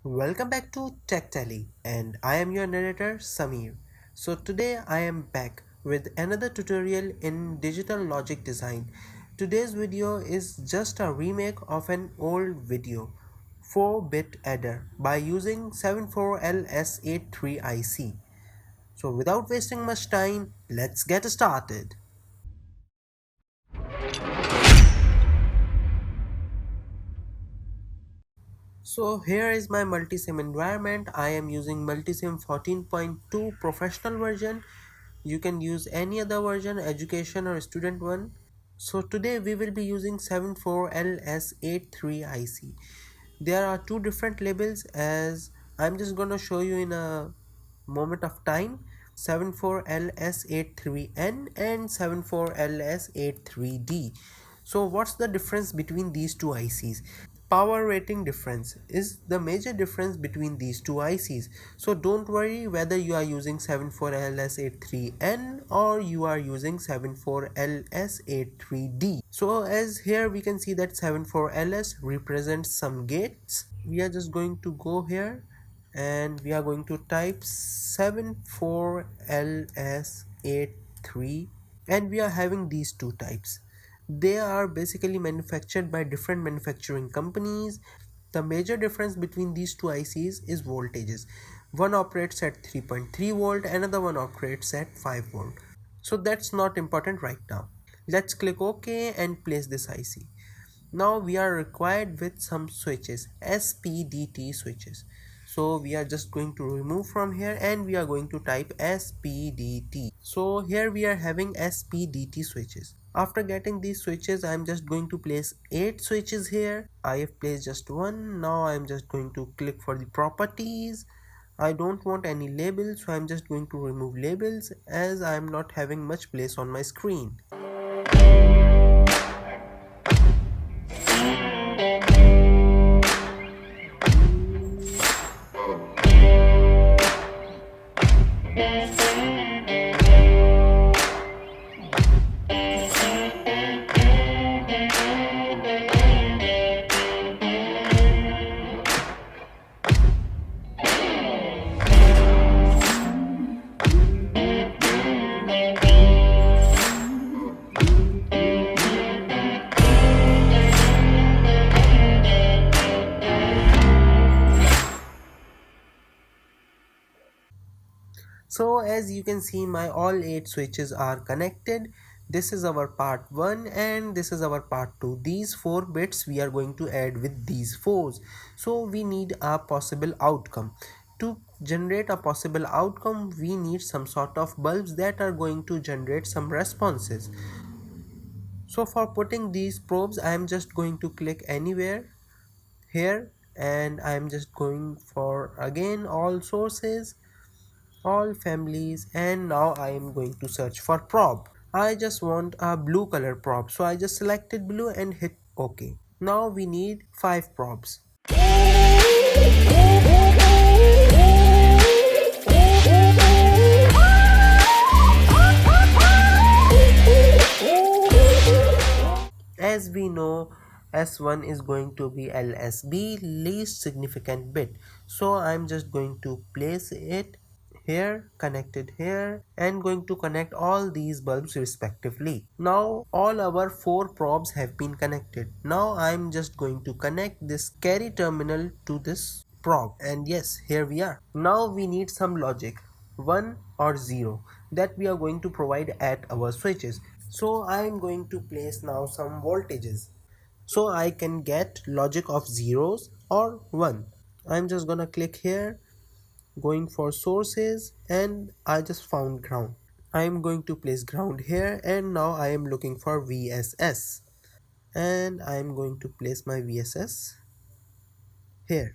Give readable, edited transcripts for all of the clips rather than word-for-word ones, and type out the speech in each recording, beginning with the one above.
Welcome back to Tech Tally, and I am your narrator Samir. So today I am back with another tutorial in digital logic design. Today's video is just a remake of an old video, 4-bit adder by using 74LS83IC. So without wasting much time, let's get started. So here is my Multisim environment. I am using Multisim 14.2 professional version. You can use any other version, education or student one. So today we will be using 74LS83IC. There are two different labels as I'm just gonna show you in a moment of time. 74LS83N and 74LS83D. So what's the difference between these two ICs? Power rating difference is the major difference between these two ICs. So don't worry whether you are using 74LS83N or you are using 74LS83D. So as here we can see that 74LS represents some gates. We are just going to go here and we are going to type 74LS83 and we are having these two types. They are basically manufactured by different manufacturing companies. The major difference between these two ICs is voltages. One operates at 3.3 volt, another one operates at 5 volt. So that's not important right now. Let's click OK and place this IC. Now we are required with some switches, SPDT switches. So we are just going to remove from here and we are going to type SPDT. So here we are having SPDT switches. After getting these switches, I am just going to place 8 switches here. I have placed just one. Now I am just going to click for the properties. I don't want any labels, so I am just going to remove labels as I am not having much place on my screen. So as you can see, my all 8 switches are connected. This is our part 1 and this is our part 2. These 4 bits we are going to add with these 4s. So we need a possible outcome. To generate a possible outcome, we need some sort of bulbs that are going to generate some responses. So for putting these probes, I am just going to click anywhere here and I am just going for again all sources, all families, and now I am going to search for probe. I just want a blue color probe, so I just selected blue and hit OK. Now we need 5 probes. As we know, S1 is going to be LSB, least significant bit. So I'm just going to place it here, connected here, and going to connect all these bulbs respectively. Now all our 4 probes have been connected. Now I'm just going to connect this carry terminal to this probe, and yes, here we are. Now we need some logic, 1 or 0, that we are going to provide at our switches. So I am going to place now some voltages so I can get logic of zeros or 1. I'm just gonna click here, going for sources, and I just found ground. I am going to place ground here, and now I am looking for VSS, and I am going to place my VSS here.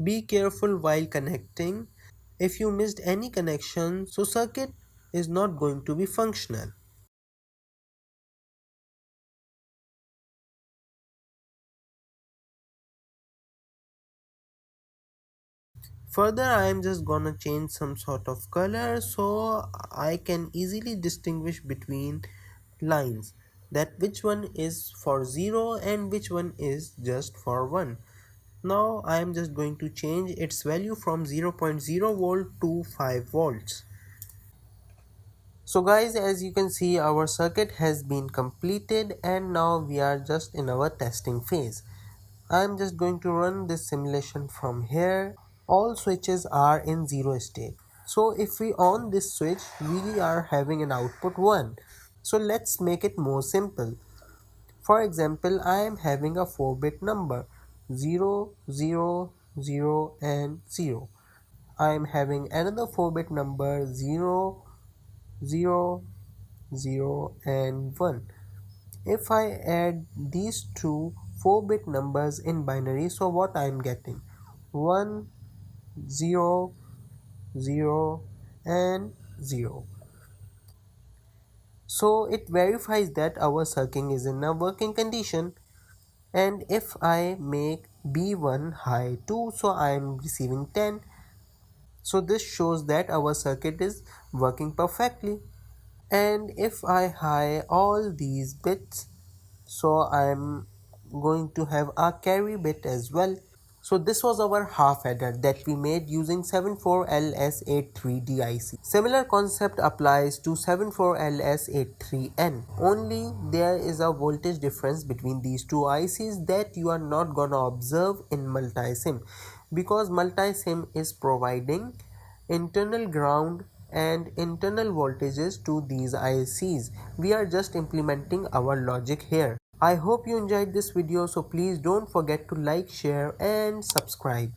Be careful while connecting. If you missed any connection, so circuit is not going to be functional. Further, I am just gonna change some sort of color so I can easily distinguish between lines. that which one is for 0 and which one is just for 1. Now I am just going to change its value from 0.0 volt to 5 volts. So guys, as you can see, our circuit has been completed and now we are just in our testing phase. I'm just going to run this simulation from here. All switches are in 0 state. So if we on this switch, we are having an output 1. So let's make it more simple. For example, I am having a 4-bit number 0, 0, 0 and 0. I am having another 4-bit number 0, 0, 0 and 1. If I add these two 4-bit numbers in binary, so what I am getting? 1, 0, 0 and 0. So it verifies that our circuit is in a working condition. And if I make B1 high 2, so I am receiving 10. So this shows that our circuit is working perfectly. And if I high all these bits, so I'm going to have a carry bit as well. So this was our half adder that we made using 74LS83DIC. Similar concept applies to 74LS83N. Only there is a voltage difference between these two ICs that you are not gonna observe in Multisim, because Multisim is providing internal ground and internal voltages to these ICs. We are just implementing our logic here. I hope you enjoyed this video, so please don't forget to like, share and subscribe.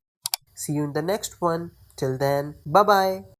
See you in the next one. Till then, bye bye.